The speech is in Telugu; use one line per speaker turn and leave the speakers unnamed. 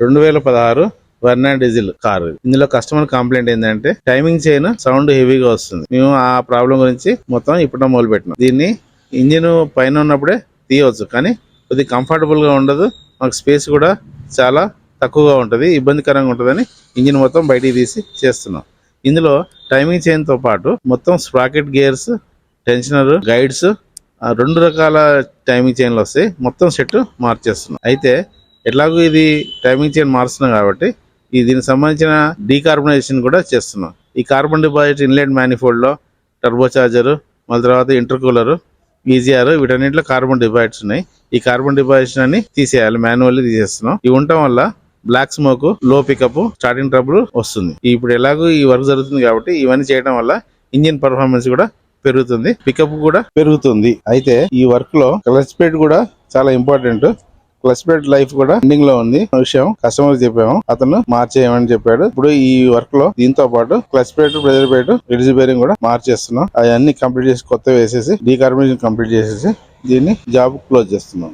2016 వర్నా డీజిల్ కారు. ఇందులో కస్టమర్ కంప్లైంట్ ఏంటంటే టైమింగ్ చైన్ సౌండ్ హెవీగా వస్తుంది. మేము ఆ ప్రాబ్లం గురించి మొత్తం ఇప్పుడు మొదలు పెట్టినాం. దీన్ని ఇంజిన్ పైన ఉన్నప్పుడే తీయవచ్చు, కానీ కొద్దిగా కంఫర్టబుల్ గా ఉండదు. మాకు స్పేస్ కూడా చాలా తక్కువగా ఉంటుంది, ఇబ్బందికరంగా ఉంటుందని ఇంజిన్ మొత్తం బయటికి తీసి చేస్తున్నాం. ఇందులో టైమింగ్ చైన్ తో పాటు మొత్తం స్ప్రాకెట్ గేర్స్, టెన్షనర్, గైడ్స్, 2 రకాల టైమింగ్ చైన్లు వస్తాయి. మొత్తం సెట్ మార్చేస్తున్నాం. అయితే ఎట్లాగో ఇది టైమింగ్ చైన్ మారుస్తున్నాం కాబట్టి దీనికి సంబంధించిన డీకార్బనైజేషన్ కూడా చేస్తున్నాం. ఈ కార్బన్ డిపాజిట్ ఇన్లెట్ మ్యానిఫోల్డ్ లో టర్బో చార్జర్, మళ్ళీ తర్వాత ఇంటర్ కూలర్, ఈజీఆర్, వీటన్నింటిలో కార్బన్ డిపాజిట్స్ ఉన్నాయి. ఈ కార్బన్ డిపాజిట్స్ అన్ని తీసేయాలి, మాన్యువల్లీ తీసేస్తున్నాం. ఇవి ఉండటం వల్ల బ్లాక్ స్మోక్, లో పికప్, స్టార్టింగ్ ట్రబుల్ వస్తుంది. ఇప్పుడు ఎలాగో ఈ వర్క్ జరుగుతుంది కాబట్టి ఇవన్నీ చేయడం వల్ల ఇంజిన్ పర్ఫార్మెన్స్ కూడా పెరుగుతుంది, పికప్ కూడా పెరుగుతుంది. అయితే ఈ వర్క్ లో క్లచ్ ప్లేట్ కూడా చాలా ఇంపార్టెంట్. క్లచ్ ప్లేట్ లైఫ్ కూడా ఎండింగ్ లో ఉంది విషయం కస్టమర్ చెప్పాము, అతను మార్చేయమని చెప్పాడు. ఇప్పుడు ఈ వర్క్ లో దీంతో పాటు clutch plate, pressure plate, ridge bearing కూడా మార్చేస్తున్నాం. అవన్నీ కంప్లీట్ చేసి కొత్త వేసేసి డీకార్బనైజేషన్ కంప్లీట్ చేసేసి దీన్ని జాబ్ క్లోజ్ చేస్తున్నాం.